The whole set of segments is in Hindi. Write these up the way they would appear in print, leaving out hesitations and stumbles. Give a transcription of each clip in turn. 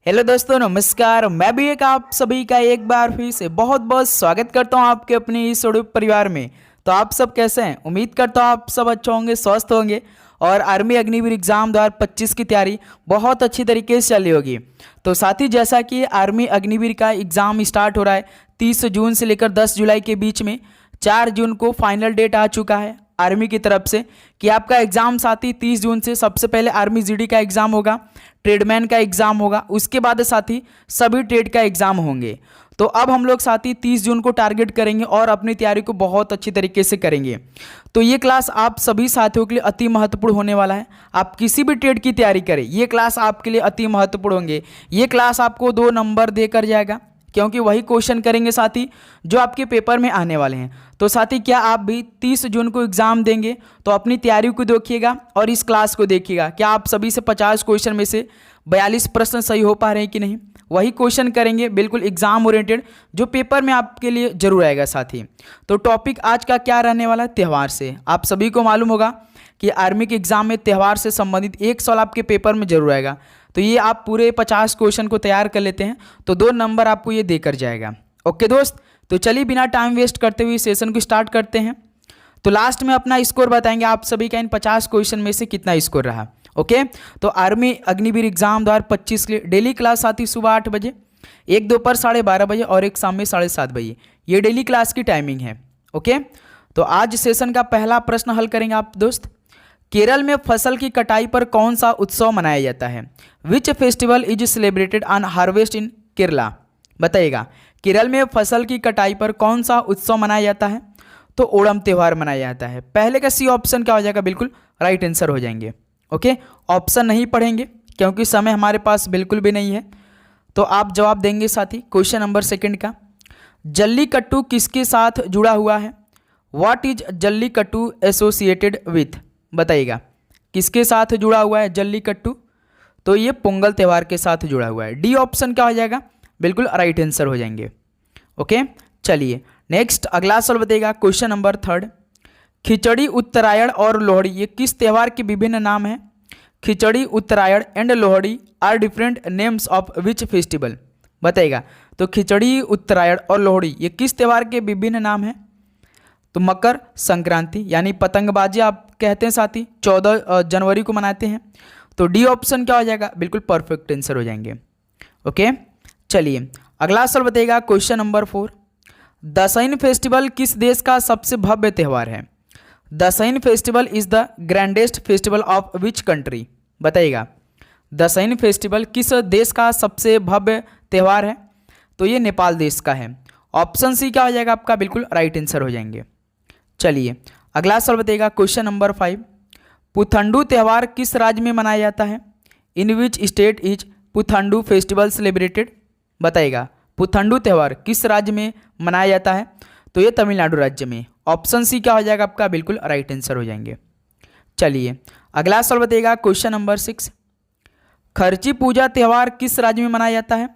हेलो दोस्तों, नमस्कार। मैं भी आप सभी का एक बार फिर से बहुत बहुत स्वागत करता हूं आपके अपने इस यूट्यूब परिवार में। तो आप सब कैसे हैं? उम्मीद करता हूं आप सब अच्छे होंगे, स्वस्थ होंगे और आर्मी अग्निवीर एग्जाम 2025 की तैयारी बहुत अच्छी तरीके से चल रही होगी। तो साथ ही जैसा कि आर्मी अग्निवीर का एग्ज़ाम स्टार्ट हो रहा है 30 जून से लेकर 10 जुलाई के बीच में, 4 जून को फाइनल डेट आ चुका है आर्मी की तरफ से कि आपका एग्ज़ाम साथी 30 जून से सबसे पहले आर्मी जीडी का एग्ज़ाम होगा, ट्रेडमैन का एग्ज़ाम होगा, उसके बाद साथी सभी ट्रेड का एग्ज़ाम होंगे। तो अब हम लोग साथी 30 जून को टारगेट करेंगे और अपनी तैयारी को बहुत अच्छी तरीके से करेंगे। तो ये क्लास आप सभी साथियों के लिए अति महत्वपूर्ण होने वाला है। आप किसी भी ट्रेड की तैयारी करें, ये क्लास आपके लिए अति महत्वपूर्ण होंगे। ये क्लास आपको 2 नंबर देकर जाएगा, क्योंकि वही क्वेश्चन करेंगे साथी जो आपके पेपर में आने वाले हैं। तो साथी क्या आप भी 30 जून को एग्ज़ाम देंगे? तो अपनी तैयारी को देखिएगा और इस क्लास को देखिएगा। क्या आप सभी से 50 क्वेश्चन में से 42 प्रश्न सही हो पा रहे हैं कि नहीं? वही क्वेश्चन करेंगे, बिल्कुल एग्जाम ओरिएंटेड, जो पेपर में आपके लिए जरूर आएगा साथी। तो टॉपिक आज का क्या रहने वाला है? त्यौहार से। आप सभी को मालूम होगा कि आर्मी के एग्जाम में त्यौहार से संबंधित एक सवाल आपके पेपर में जरूर आएगा। तो ये आप पूरे 50 क्वेश्चन को तैयार कर लेते हैं तो 2 नंबर आपको ये देकर जाएगा। ओके दोस्त, तो चलिए बिना टाइम वेस्ट करते हुए सेशन को स्टार्ट करते हैं। तो लास्ट में अपना स्कोर बताएंगे आप सभी का इन 50 क्वेश्चन में से कितना स्कोर रहा। ओके, तो आर्मी अग्निवीर एग्जाम 2025 के लिए डेली क्लास आती सुबह 8 बजे, एक दोपहर 12:30 बजे और एक शाम में 7:30 बजे। ये डेली क्लास की टाइमिंग है। ओके, तो आज सेशन का पहला प्रश्न हल करेंगे आप दोस्त। केरल में फसल की कटाई पर कौन सा उत्सव मनाया जाता है? Which festival is celebrated on harvest in Kerala? बताइएगा, केरल में फसल की कटाई पर कौन सा उत्सव मनाया जाता है? तो ओणम त्यौहार मनाया जाता है। पहले का सी ऑप्शन क्या हो जाएगा? बिल्कुल राइट आंसर हो जाएंगे। ओके, ऑप्शन नहीं पढ़ेंगे क्योंकि समय हमारे पास बिल्कुल भी नहीं है। तो आप जवाब देंगे साथी क्वेश्चन नंबर सेकंड का। जल्लीकट्टू किसके साथ जुड़ा हुआ है? What is jallikattu associated with? बताइएगा, किसके साथ जुड़ा हुआ है जल्लीकट्टू? तो ये पोंगल त्यौहार के साथ जुड़ा हुआ है। डी ऑप्शन क्या हो जाएगा? बिल्कुल राइट आंसर हो जाएंगे। ओके, चलिए नेक्स्ट अगला सवाल बताइएगा क्वेश्चन नंबर थर्ड। खिचड़ी, उत्तरायण और लोहड़ी ये किस त्यौहार के विभिन्न नाम हैं? खिचड़ी, उत्तरायण and Lohri are different names of which festival? बताइएगा, तो खिचड़ी, उत्तरायण और लोहड़ी ये किस त्यौहार के विभिन्न नाम हैं? तो मकर संक्रांति यानी पतंगबाजी आप कहते हैं साथी, 14 जनवरी को मनाते हैं। तो डी ऑप्शन क्या हो जाएगा? बिल्कुल परफेक्ट आंसर हो जाएंगे। ओके, चलिए अगला सवाल बताइएगा क्वेश्चन नंबर 4। दशैन फेस्टिवल किस देश का सबसे भव्य त्यौहार है? Dashain festival is the grandest festival of which country? बताइएगा, दशैन फेस्टिवल किस देश का सबसे भव्य त्यौहार है? तो ये नेपाल देश का है। ऑप्शन सी क्या हो जाएगा आपका? बिल्कुल राइट आंसर हो जाएंगे। चलिए अगला सवाल बताइएगा क्वेश्चन नंबर 5। पुथंडू त्यौहार किस राज्य में मनाया जाता है? In which state is Puthandu festival celebrated? बताइएगा, पुथंडू त्यौहार किस राज्य में मनाया जाता है? तो ये तमिलनाडु राज्य में। ऑप्शन सी क्या हो जाएगा आपका? बिल्कुल राइट आंसर हो जाएंगे। चलिए अगला सवाल बताइएगा क्वेश्चन नंबर 6। खर्ची पूजा त्यौहार किस राज्य में मनाया जाता है?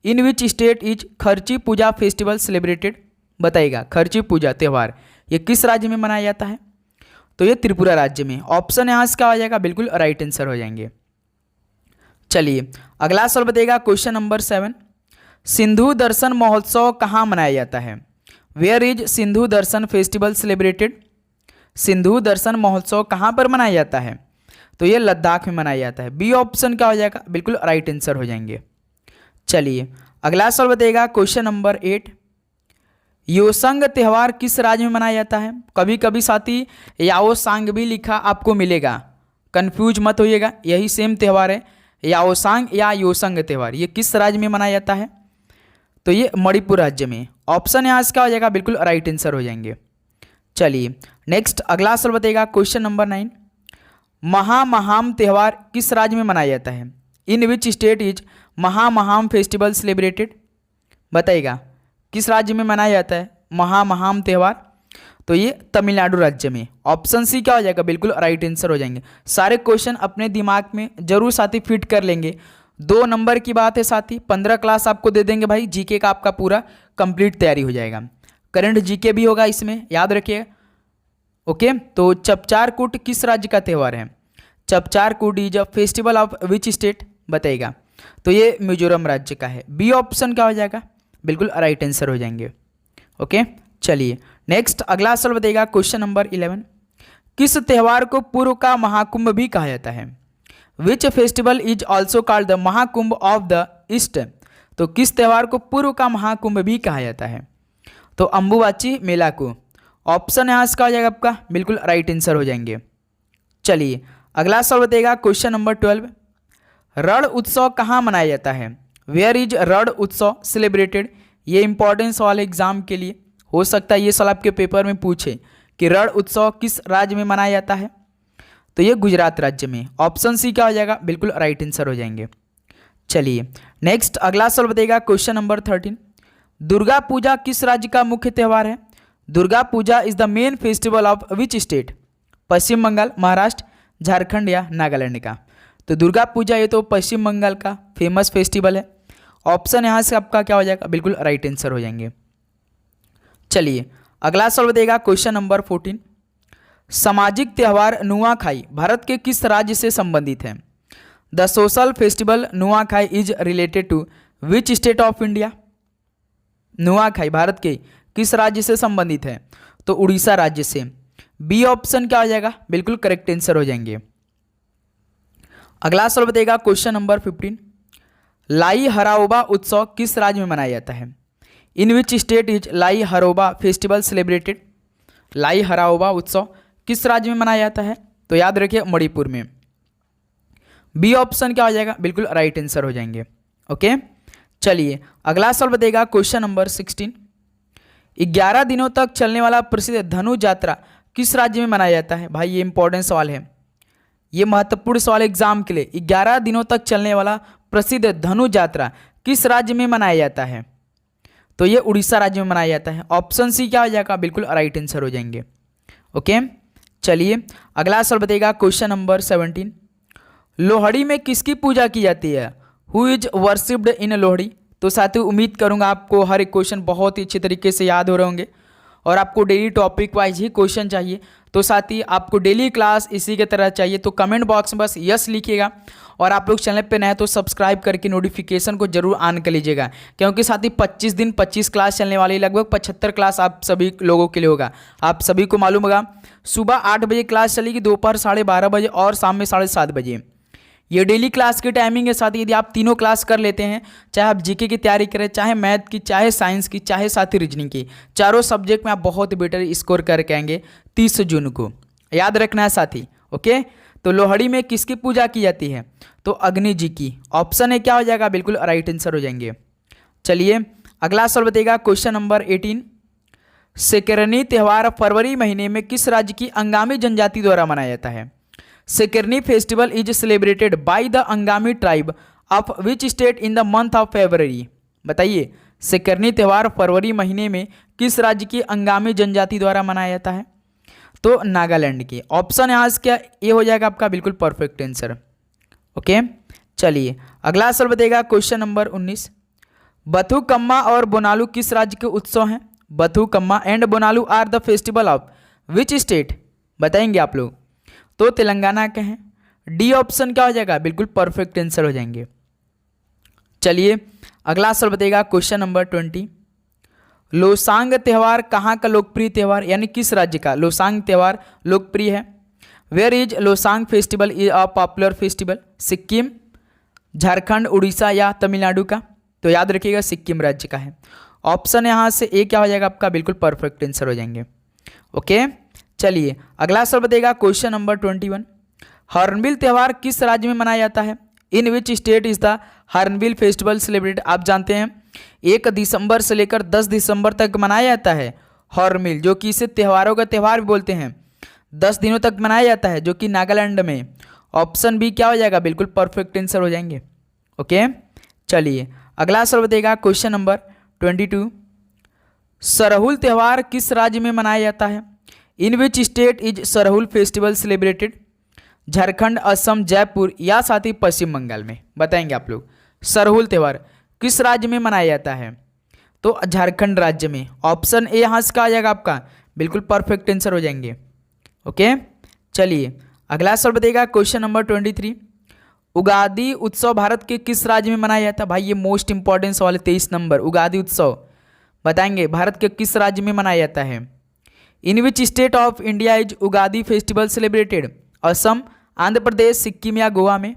इन विच स्टेट इज खर्ची पूजा फेस्टिवल सेलिब्रेटेड? बताइएगा, खर्ची पूजा त्यौहार ये किस राज्य में मनाया जाता है? तो ये त्रिपुरा राज्य में। ऑप्शन यहाँ से क्या हो जाएगा? बिल्कुल राइट आंसर हो जाएंगे। चलिए अगला सवाल बताइएगा क्वेश्चन नंबर 7। सिंधु दर्शन महोत्सव कहाँ मनाया जाता है? Where is Sindhu Darshan festival celebrated? Sindhu Darshan महोत्सव कहाँ पर मनाया जाता है? तो ये लद्दाख में मनाया जाता है। बी ऑप्शन क्या हो जाएगा? बिल्कुल राइट आंसर हो जाएंगे। चलिए अगला सवाल बताइएगा क्वेश्चन नंबर 8। योसंग त्यौहार किस राज्य में मनाया जाता है? कभी कभी साथी याओसांग भी लिखा आपको मिलेगा, कंफ्यूज मत होइएगा, यही सेम त्यौहार है। याओसांग या योसंग त्यौहार ये किस राज्य में मनाया जाता है? तो ये मणिपुर राज्य में। ऑप्शन यहाँ से क्या हो जाएगा? बिल्कुल राइट आंसर हो जाएंगे। चलिए नेक्स्ट अगला सवाल बताइएगा क्वेश्चन नंबर 9। महामहाम त्यौहार किस राज्य में मनाया जाता है? In which state is Mahamaham festival celebrated? बताइएगा, किस राज्य में मनाया जाता है महामहाम त्यौहार? तो ये तमिलनाडु राज्य में। ऑप्शन सी क्या हो जाएगा? बिल्कुल राइट आंसर हो जाएंगे। सारे क्वेश्चन अपने दिमाग में जरूर साथी फिट कर लेंगे। 2 नंबर की बात है साथी, 15 क्लास आपको दे देंगे भाई। जीके का आपका पूरा कंप्लीट तैयारी हो जाएगा। करंट जीके भी होगा इसमें, याद रखिए। ओके, तो चपचारकूट किस राज्य का त्यौहार है? Chapcharkut is a festival of which state? बताइएगा, तो ये मिजोरम राज्य का है। बी ऑप्शन क्या हो जाएगा, बिल्कुल राइट आंसर हो जाएंगे। ओके, चलिए नेक्स्ट अगला सवाल बताइएगा क्वेश्चन नंबर 11। किस त्यौहार को पूर्व का महाकुंभ भी कहा जाता है? Which festival is also called the Mahakumbh of the east? तो किस त्यौहार को पूर्व का महाकुंभ भी कहा जाता है? तो अंबुबाची मेला को। ऑप्शन यहाँ इसका हो जाएगा आपका बिल्कुल राइट आंसर हो जाएंगे। चलिए अगला सवाल बताइएगा क्वेश्चन नंबर 12। रण उत्सव कहाँ मनाया जाता है? वेयर इज रण उत्सव सेलिब्रेटेड? ये इंपॉर्टेंट सवाल एग्जाम के लिए, हो सकता है ये सवाल आपके पेपर में पूछे कि रण उत्सव किस राज्य में मनाया जाता है? तो ये गुजरात राज्य में। ऑप्शन सी क्या हो जाएगा, बिल्कुल राइट आंसर हो जाएंगे। चलिए नेक्स्ट अगला सवाल बताइएगा क्वेश्चन नंबर 13। दुर्गा पूजा किस राज्य का मुख्य त्यौहार है? Durga Puja is the main festival of which state? Paschim Bengal, Maharashtra, Jharkhand या नागालैंड का? तो दुर्गा पूजा ये तो पश्चिम बंगाल का फेमस फेस्टिवल है। ऑप्शन यहाँ से आपका क्या हो जाएगा, बिल्कुल राइट आंसर हो जाएंगे। चलिए अगला सवाल बताइएगा क्वेश्चन नंबर 14। सामाजिक त्यौहार नुआखाई भारत के किस राज्य से संबंधित है? The social festival Nuakhai is related to which state of India? Nuakhai Bharat के किस राज्य से संबंधित है? तो उड़ीसा राज्य से। बी ऑप्शन क्या हो जाएगा, बिल्कुल करेक्ट आंसर हो जाएंगे। अगला सवाल बताइएगा क्वेश्चन नंबर 15। लाई हराओबा उत्सव किस राज्य में मनाया जाता है? In which state is Lai Haraoba festival celebrated? Lai Haraoba उत्सव किस राज्य में मनाया जाता है? तो याद रखिए मणिपुर में। बी ऑप्शन क्या हो जाएगा, बिल्कुल राइट आंसर हो जाएंगे। ओके, चलिए अगला सवाल बताइएगा क्वेश्चन नंबर 16। 11 दिनों तक चलने वाला प्रसिद्ध धनु यात्रा किस राज्य में मनाया जाता है? भाई ये इंपॉर्टेंट सवाल है, ये महत्वपूर्ण सवाल एग्जाम के लिए। 11 दिनों तक चलने वाला प्रसिद्ध धनु यात्रा किस राज्य में मनाया जाता है? तो ये उड़ीसा राज्य में मनाया जाता है। ऑप्शन सी क्या हो जाएगा, बिल्कुल राइट आंसर हो जाएंगे। ओके, चलिए अगला सवाल बताइएगा क्वेश्चन नंबर 17। लोहड़ी में किसकी पूजा की जाती है? Who is worshipped in Lohri? तो साथियों उम्मीद करूंगा आपको हर एक क्वेश्चन बहुत ही अच्छे तरीके से याद हो रहे होंगे और आपको डेली टॉपिक वाइज ही क्वेश्चन चाहिए। तो साथ ही आपको डेली क्लास इसी के तरह चाहिए तो कमेंट बॉक्स में बस यस लिखिएगा और आप लोग चैनल पे नए तो सब्सक्राइब करके नोटिफिकेशन को जरूर ऑन कर लीजिएगा, क्योंकि साथ ही 25 दिन 25 क्लास चलने वाली, लगभग 75 क्लास आप सभी लोगों के लिए होगा। आप सभी को मालूम होगा सुबह 8 बजे क्लास चलेगी, दोपहर 12:30 बजे और शाम में 7:30 बजे। ये डेली क्लास की टाइमिंग है। साथ ही यदि आप तीनों क्लास कर लेते हैं, चाहे आप जीके की तैयारी करें, चाहे मैथ की, चाहे साइंस की, चाहे साथ ही रीजनिंग की, चारों सब्जेक्ट में आप बहुत बेटर स्कोर करके आएंगे 30 जून को। याद रखना है साथी। ओके, तो लोहड़ी में किसकी पूजा की जाती है? तो अग्नि जी की। ऑप्शन है क्या हो जाएगा, बिल्कुल राइट आंसर हो जाएंगे। चलिए अगला सवाल बताइएगा क्वेश्चन नंबर 18। सेकरनी त्यौहार फरवरी महीने में किस राज्य की अंगामी जनजाति द्वारा मनाया जाता है? Sekrenyi festival is celebrated by the Angami tribe of which state in the month of February? बताइए, सेकरनी त्यौहार फरवरी महीने में किस राज्य की अंगामी जनजाति द्वारा मनाया जाता है? तो नागालैंड की। ऑप्शन यहाँ से क्या ये हो जाएगा आपका बिल्कुल परफेक्ट आंसर। ओके, चलिए अगला सवाल बताइएगा क्वेश्चन नंबर 19। बथुकम्मा और बोनालू किस राज्य के उत्सव हैं? Bathukamma and Bonalu are the festival of which state? बताएंगे आप लोग। तो तेलंगाना के हैं। डी ऑप्शन क्या हो जाएगा, बिल्कुल परफेक्ट आंसर हो जाएंगे। चलिए अगला सवाल बताइएगा क्वेश्चन नंबर 20। लोसांग त्यौहार कहाँ का लोकप्रिय त्यौहार, यानी किस राज्य का लोसांग त्यौहार लोकप्रिय है? Where is Losang festival is a popular festival? Sikkim, Jharkhand, Orissa या तमिलनाडु का? तो याद रखिएगा सिक्किम राज्य का है। ऑप्शन यहाँ से ए क्या हो जाएगा आपका, बिल्कुल परफेक्ट आंसर हो जाएंगे। ओके, चलिए अगला सवाल बताइएगा क्वेश्चन नंबर 21। हॉर्नबिल त्यौहार किस राज्य में मनाया जाता है? In which state is the hornbill festival celebrate? आप जानते हैं 1 दिसंबर से लेकर 10 दिसंबर तक मनाया जाता है हॉर्नबिल, जो कि इसे त्योहारों का त्यौहार भी बोलते हैं। 10 दिनों तक मनाया जाता है, जो कि नागालैंड में। ऑप्शन बी क्या हो जाएगा, बिल्कुल परफेक्ट आंसर हो जाएंगे। ओके, चलिए अगला सवाल बताइएगा क्वेश्चन नंबर 22। सरहुल त्यौहार किस राज्य में मनाया जाता है? In which state is Sarhul festival celebrated? Jharkhand, Assam, Jaipur या साथ ही पश्चिम बंगाल में? बताएंगे आप लोग। सरहुल त्यौहार किस राज्य में मनाया जाता है? तो झारखंड राज्य में। ऑप्शन ए यहाँ से कहा जाएगा आपका, बिल्कुल परफेक्ट आंसर हो जाएंगे। ओके, चलिए अगला सवाल बताइएगा क्वेश्चन नंबर 23। उगादी उत्सव भारत के किस राज्य में मनाया जाता है? भाई ये मोस्ट इंपॉर्टेंट सवाल है, 23 नंबर। उगादी उत्सव बताएंगे भारत के किस राज्य में मनाया जाता है? In which state of India is Ugadi festival celebrated? Assam, Andhra Pradesh, Sikkim या गोवा में?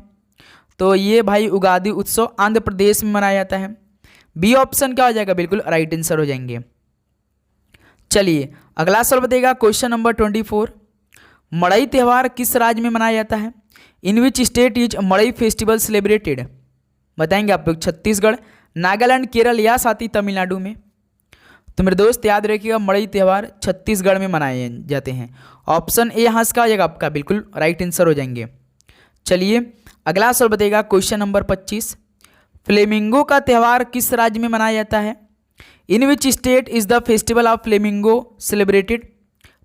तो ये भाई उगादी उत्सव आंध्र प्रदेश में मनाया जाता है। बी ऑप्शन क्या हो जाएगा? बिल्कुल राइट आंसर हो जाएंगे। चलिए अगला सवाल बताइएगा, क्वेश्चन नंबर 24। मड़ई त्यौहार किस राज्य में मनाया जाता है? In which state is Madai festival celebrated? बताएंगे आप लोग। छत्तीसगढ़, नागालैंड, केरल या साथ ही तमिलनाडु में? तो मेरे दोस्त याद रखिएगा, मड़ई त्यौहार छत्तीसगढ़ में मनाए जाते हैं। ऑप्शन ए यहाँ से क्या हो जाएगा आपका? बिल्कुल राइट आंसर हो जाएंगे। चलिए अगला सवाल बताइएगा, क्वेश्चन नंबर 25। फ्लेमिंगो का त्यौहार किस राज्य में मनाया जाता है? In which state is the festival of flamingo celebrated?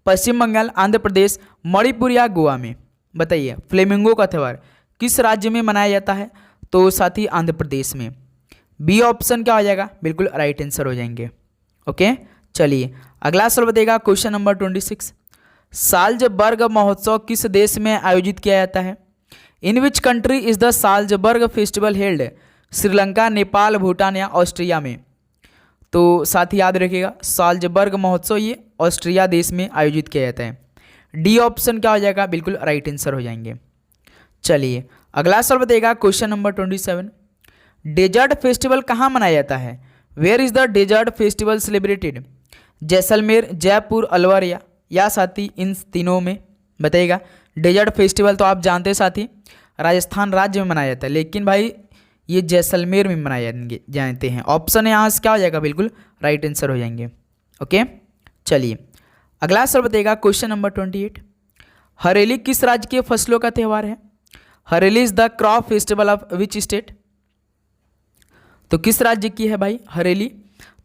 Paschim Bengal, Andhra Pradesh, Manipur या गोवा में? बताइए फ्लेमिंगो का त्यौहार किस राज्य में मनाया जाता है? तो साथ ही आंध्र प्रदेश में। बी ऑप्शन क्या हो जाएगा? बिल्कुल राइट आंसर हो जाएंगे। ओके चलिए अगला सवाल बताइएगा, क्वेश्चन नंबर 26। साल्जबर्ग महोत्सव किस देश में आयोजित किया जाता है? In which country is the Salzburg festival held? Sri Lanka, Nepal, Bhutan या ऑस्ट्रिया में? तो साथ ही याद रखिएगा, साल्जबर्ग महोत्सव ये ऑस्ट्रिया देश में आयोजित किया जाता है। डी ऑप्शन क्या हो जाएगा? बिल्कुल राइट आंसर हो जाएंगे। चलिए अगला सवाल बताइएगा, क्वेश्चन नंबर 27। डेजर्ट फेस्टिवल कहाँ मनाया जाता है? Where is the desert festival celebrated? Jaisalmer, Jaipur, Alwar या साथी इन तीनों में? बताइएगा। डेजर्ट फेस्टिवल तो आप जानते हैं साथी राजस्थान राज्य में मनाया जाता है, लेकिन भाई ये जैसलमेर में मनाए जाते हैं। ऑप्शन यहाँ से क्या हो जाएगा? बिल्कुल राइट आंसर हो जाएंगे। ओके चलिए अगला सवाल बताइएगा, क्वेश्चन नंबर 28। हरेली किस राज्य के फसलों का त्यौहार है? Hareli is the crop festival of which state? तो किस राज्य की है भाई हरेली?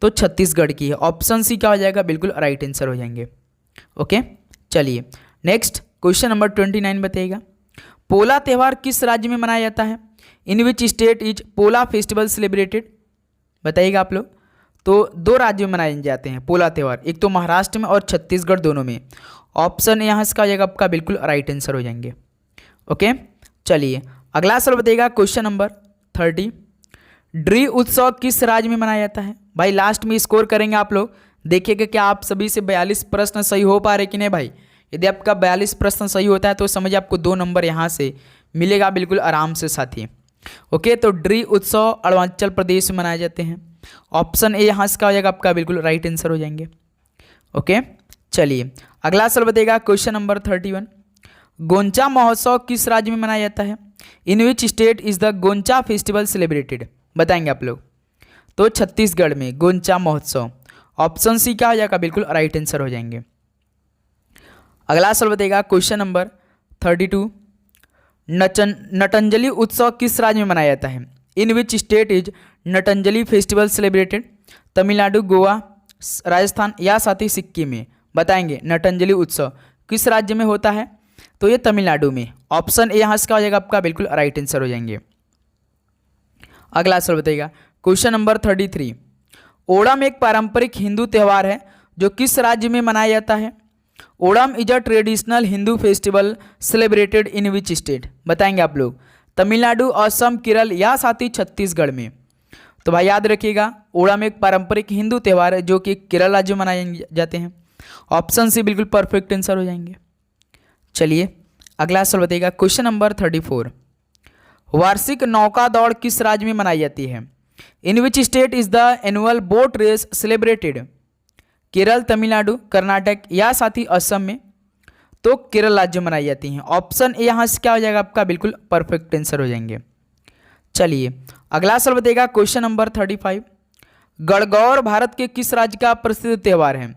तो छत्तीसगढ़ की है। ऑप्शन सी क्या हो जाएगा? बिल्कुल राइट आंसर हो जाएंगे। ओके चलिए नेक्स्ट क्वेश्चन नंबर 29 बताइएगा, पोला त्यौहार किस राज्य में मनाया जाता है? In which state is Pola festival celebrated? बताइएगा आप लोग। तो दो राज्यों में मनाए जाते हैं पोला त्यौहार, एक तो महाराष्ट्र में और छत्तीसगढ़, दोनों में। ऑप्शन यहाँ से क्या हो जाएगा आपका? बिल्कुल राइट आंसर हो जाएंगे। ओके चलिए अगला सवाल बताइएगा, क्वेश्चन नंबर 30। ड्री उत्सव किस राज्य में मनाया जाता है? भाई लास्ट में स्कोर करेंगे आप लोग, देखिएगा क्या आप सभी से 42 प्रश्न सही हो पा रहे कि नहीं भाई। यदि आपका 42 प्रश्न सही होता है तो समझिए आपको 2 नंबर यहाँ से मिलेगा बिल्कुल आराम से साथी। ओके तो ड्री उत्सव अरुणाचल प्रदेश में मनाए जाते हैं। ऑप्शन ए यहाँ से क्या हो जाएगा आपका? बिल्कुल राइट आंसर हो जाएंगे। ओके चलिए अगला सवाल बताइएगा, क्वेश्चन नंबर 31। गोंचा महोत्सव किस राज्य में मनाया जाता है? In which state is the Goncha festival celebrated? बताएंगे आप लोग। तो छत्तीसगढ़ में गोंचा महोत्सव। ऑप्शन सी क्या हो जाएगा? बिल्कुल राइट आंसर हो जाएंगे। अगला सवाल बताइएगा, क्वेश्चन नंबर 32। नटंजलि उत्सव किस राज्य में मनाया जाता है? In which state is Natanjali festival celebrated? Tamil Nadu, Goa, Rajasthan या साथ ही सिक्किम में? बताएंगे नटंजलि उत्सव किस राज्य में होता है? तो ये तमिलनाडु में। ऑप्शन ए यहाँ से क्या हो जाएगा आपका? बिल्कुल राइट आंसर हो जाएंगे। अगला सवाल बताइएगा, क्वेश्चन नंबर 33। ओणम एक पारंपरिक हिंदू त्यौहार है जो किस राज्य में मनाया जाता है? Onam is a traditional Hindu festival celebrated in which state? बताएंगे आप लोग। तमिलनाडु, असम, केरल या साथ ही छत्तीसगढ़ में? तो भाई याद रखिएगा, ओणम एक पारंपरिक हिंदू त्यौहार है जो कि केरल राज्य में मनाए जाते हैं। ऑप्शन सी बिल्कुल परफेक्ट आंसर हो जाएंगे। चलिए अगला सवाल बताइएगा, क्वेश्चन नंबर 34। वार्षिक नौका दौड़ किस राज्य में मनाई जाती है? In which state is the annual boat race celebrated? Kerala, Tamil Nadu, Karnataka या साथ ही असम में? तो केरल राज्य में मनाई जाती हैं। ऑप्शन ए यहाँ से क्या हो जाएगा आपका? बिल्कुल परफेक्ट आंसर हो जाएंगे। चलिए अगला सवाल बताइएगा, क्वेश्चन नंबर 35। गणगौर भारत के किस राज्य का प्रसिद्ध त्यौहार है?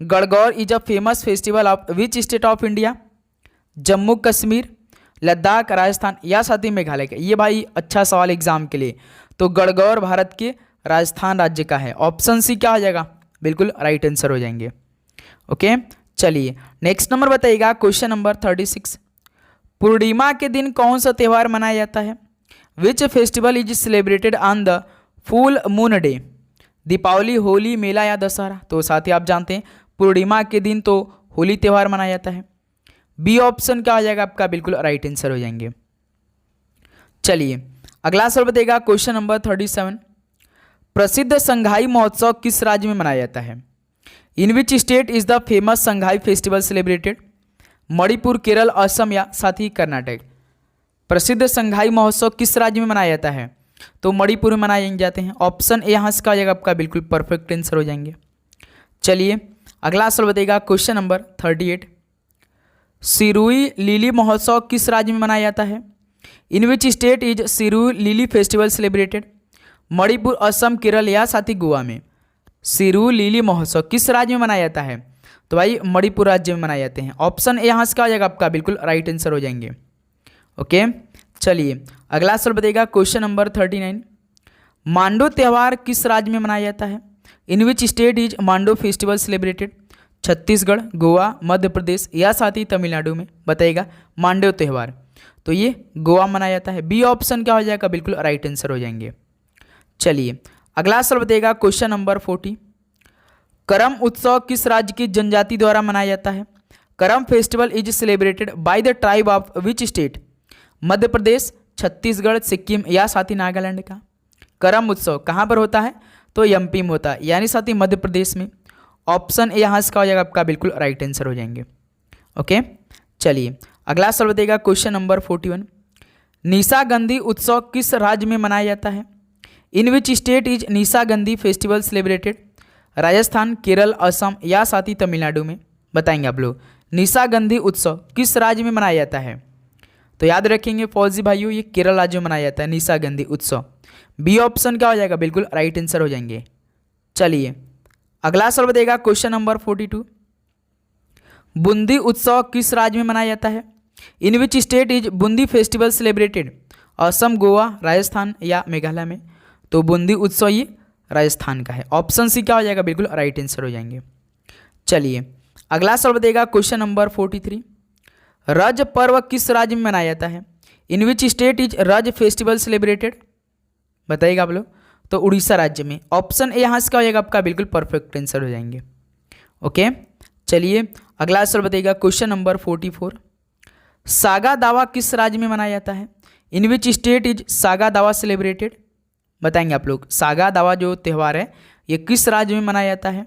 Gangaur is a famous festival of which state of India? Jammu Kashmir, Ladakh, Rajasthan या साथ ही मेघालय का? ये भाई अच्छा सवाल एग्जाम के लिए। तो गणगौर भारत के राजस्थान राज्य का है। ऑप्शन सी क्या हो जाएगा? बिल्कुल राइट आंसर हो जाएंगे। ओके चलिए नेक्स्ट नंबर बताइएगा, क्वेश्चन नंबर 36। पूर्णिमा के दिन कौन सा त्यौहार मनाया जाता है? Which festival is celebrated on the full moon day? Deepawali, Holi, मेला या दशहरा? तो साथ ही आप जानते हैं पूर्णिमा के दिन तो होली त्यौहार मनाया जाता है। बी ऑप्शन क्या हो जाएगा आपका? बिल्कुल राइट आंसर हो जाएंगे। चलिए अगला सवाल बताइएगा क्वेश्चन नंबर 37। प्रसिद्ध संघाई महोत्सव किस राज्य में मनाया जाता है? In which state is the famous Sangai festival celebrated? Manipur, Kerala, Assam या साथ ही कर्नाटक। प्रसिद्ध संघाई महोत्सव किस राज्य में मनाया जाता है? तो मणिपुर में मनाए जाते हैं। ऑप्शन ए यहाँ से क्या हो जाएगा आपका बिल्कुल परफेक्ट आंसर हो जाएंगे। चलिए अगला सवाल बताइएगा क्वेश्चन नंबर 38। सिरुई लिली महोत्सव किस राज्य में मनाया जाता है? In which state is Shirui lily festival celebrated? Manipur, Assam, Kerala या साथ ही गोवा में। सिरुई लिली महोत्सव किस राज्य में मनाया जाता है? तो भाई मणिपुर राज्य में मनाए जाते हैं। ऑप्शन ए यहाँ से क्या हो जाएगा आपका बिल्कुल राइट आंसर हो जाएंगे। ओके चलिए अगला सवाल बताइएगा क्वेश्चन नंबर 39। मांडो त्यौहार किस राज्य में मनाया जाता है? In which state is Mando festival celebrated? Chhattisgarh, Goa, Madhya Pradesh या साथ ही तमिलनाडु में। बताइएगा मांडो त्यौहार तो ये गोवा मनाया जाता है। बी ऑप्शन क्या हो जाएगा बिल्कुल राइट आंसर हो जाएंगे। चलिए अगला सवाल बताइएगा क्वेश्चन नंबर 40। करम उत्सव किस राज्य की जनजाति द्वारा मनाया जाता है? Karam festival is celebrated by the tribe of which state? Madhya Pradesh, Chhattisgarh, Sikkim या साथ ही नागालैंड का। करम उत्सव कहाँ पर होता है? तो एमपी में होता है यानी साथ ही मध्य प्रदेश में। ऑप्शन ए यहाँ से क्या हो जाएगा आपका बिल्कुल राइट आंसर हो जाएंगे। ओके चलिए अगला सवाल बताइएगा क्वेश्चन नंबर 41। निशागंधी उत्सव किस राज्य में मनाया जाता है? In which state is Nishagandhi festival celebrated? Rajasthan, Kerala, Assam या साथ ही तमिलनाडु में। बताएंगे आप लोग निशागंधी उत्सव किस राज्य में मनाया जाता है? तो याद रखेंगे फौजी भाइयों ये केरल राज्य में मनाया जाता है निशागंधी उत्सव। बी ऑप्शन क्या हो जाएगा बिल्कुल राइट आंसर हो जाएंगे। चलिए अगला सवाल बताइएगा क्वेश्चन नंबर 42। बूंदी उत्सव किस राज्य में मनाया जाता है? In which state is Bundi festival celebrated? Assam, Goa, Rajasthan या मेघालय में। तो बूंदी उत्सव ये राजस्थान का है। ऑप्शन सी क्या हो जाएगा बिल्कुल राइट आंसर हो जाएंगे। चलिए अगला सवाल बताइएगा क्वेश्चन नंबर 43। रज पर्व किस राज्य में मनाया जाता है? इन विच स्टेट इज रज फेस्टिवल सेलिब्रेटेड? बताइएगा आप लोग तो उड़ीसा राज्य में। ऑप्शन ए यहाँ से क्या हो जाएगा आपका बिल्कुल परफेक्ट आंसर हो जाएंगे। ओके चलिए अगला सवाल बताइएगा क्वेश्चन नंबर 44। सागा दावा किस राज्य में मनाया जाता है? In which state is saga दावा सेलिब्रेटेड? बताएंगे आप लोग सागा दावा जो त्यौहार है ये किस राज्य में मनाया जाता है?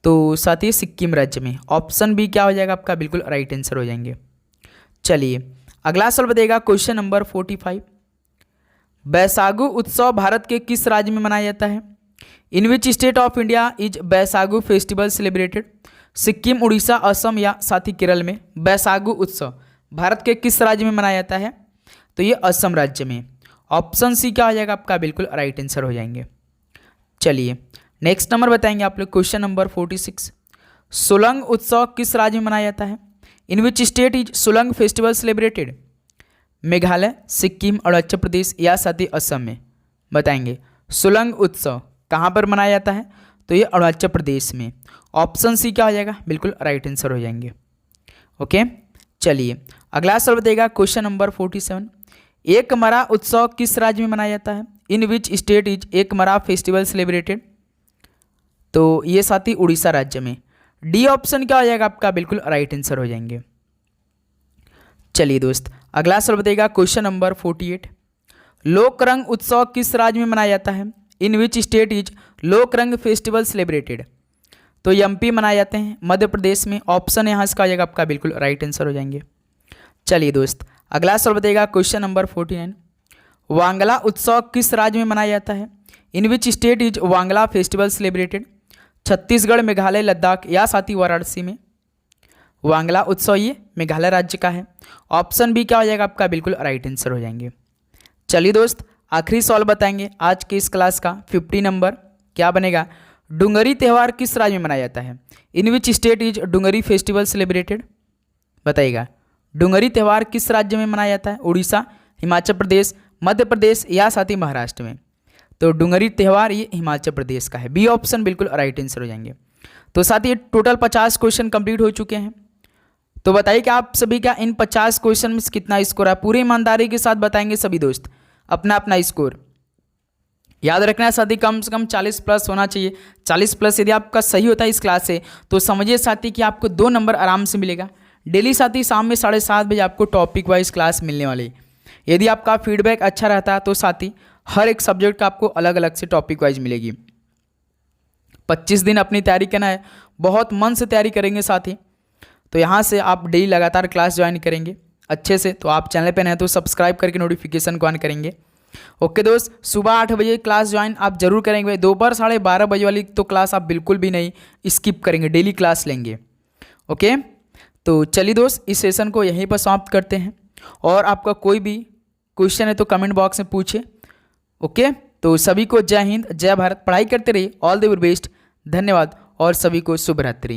तो साथ ही सिक्किम राज्य में। ऑप्शन बी क्या हो जाएगा आपका बिल्कुल राइट आंसर हो जाएंगे। चलिए अगला सवाल बताइएगा क्वेश्चन नंबर 45। बैसागु उत्सव भारत के किस राज्य में मनाया जाता है? In which state of India is Baisagu festival celebrated? Sikkim, Orissa, Assam या साथ ही केरल में। बैसागु उत्सव भारत के किस राज्य में मनाया जाता है? तो ये असम राज्य में। ऑप्शन सी क्या हो जाएगा आपका बिल्कुल राइट आंसर हो जाएंगे। चलिए नेक्स्ट नंबर बताएंगे आप लोग क्वेश्चन नंबर 46। सोलंग उत्सव किस राज्य में मनाया जाता है? In which state is Solung festival celebrated? Meghalaya, Sikkim, Arunachal Pradesh या साथ ही असम में। बताएंगे सोलंग उत्सव कहाँ पर मनाया जाता है? तो ये अरुणाचल प्रदेश में। ऑप्शन सी क्या हो जाएगा बिल्कुल राइट आंसर हो जाएंगे। ओके चलिए अगला सवाल बताइएगा क्वेश्चन नंबर 47। एकमरा उत्सव किस राज्य में मनाया जाता है? In which state is Ekamra festival celebrated? तो ये साथ ही उड़ीसा राज्य में। डी ऑप्शन क्या हो जाएगा आपका बिल्कुल राइट आंसर हो जाएंगे। चलिए दोस्त अगला सवाल बताइएगा क्वेश्चन नंबर 48। लोकरंग उत्सव किस राज्य में मनाया जाता है? In which state is Lokrang festival celebrated? तो एमपी मनाए जाते हैं मध्य प्रदेश में। ऑप्शन यहाँ से क्या हो जाएगा आपका बिल्कुल राइट आंसर हो जाएंगे। चलिए दोस्त अगला सवाल बताइएगा क्वेश्चन नंबर 49। वांगला उत्सव किस राज्य में मनाया जाता है? In which state is Wangala festival celebrated? Chhattisgarh, Meghalaya, Ladakh या साथ ही वाराणसी में। वांगला उत्सव ये मेघालय राज्य का है। ऑप्शन बी क्या हो जाएगा आपका बिल्कुल राइट आंसर हो जाएंगे। चलिए दोस्त आखिरी सवाल बताएंगे आज के इस क्लास का 50 नंबर क्या बनेगा? डुंगरी त्यौहार किस राज्य में मनाया जाता है? In which state is Dungri festival celebrated? बताइएगा डुंगरी त्यौहार किस राज्य में मनाया जाता है? उड़ीसा, हिमाचल प्रदेश, मध्य प्रदेश या साथ ही महाराष्ट्र में। तो डुंगरी त्यौहार ये हिमाचल प्रदेश का है। बी ऑप्शन बिल्कुल राइट आंसर हो जाएंगे। तो साथ ही टोटल 50 क्वेश्चन कंप्लीट हो चुके हैं। तो बताइए कि आप सभी का इन 50 क्वेश्चन में कितना स्कोर है? पूरी ईमानदारी के साथ बताएंगे सभी दोस्त अपना अपना स्कोर। याद रखना है साथी कम से कम 40 प्लस होना चाहिए। 40 प्लस यदि आपका सही होता है इस क्लास से तो समझिए साथी कि आपको 2 नंबर आराम से मिलेगा। डेली साथी शाम में 7:30 बजे आपको टॉपिक वाइज क्लास मिलने वाली है। यदि आपका फीडबैक अच्छा रहता है तो साथ ही हर एक सब्जेक्ट का आपको अलग अलग से टॉपिक वाइज मिलेगी। 25 दिन अपनी तैयारी करना है, बहुत मन से तैयारी करेंगे साथ ही। तो यहाँ से आप डेली लगातार क्लास ज्वाइन करेंगे अच्छे से। तो आप चैनल पे नए हैं तो सब्सक्राइब करके नोटिफिकेशन को ऑन करेंगे। ओके दोस्त, सुबह 8 बजे क्लास ज्वाइन आप जरूर करेंगे भाई। दोपहर 12:30 बजे वाली तो क्लास आप बिल्कुल भी नहीं स्किप करेंगे, डेली क्लास लेंगे। ओके, तो चलिए दोस्त इस सेशन को यहीं पर समाप्त करते हैं। और आपका कोई भी क्वेश्चन है तो कमेंट बॉक्स में पूछे। ओके, तो सभी को जय हिंद, जय भारत, पढ़ाई करते रहिए, ऑल द बेस्ट, धन्यवाद और सभी को शुभ रात्रि।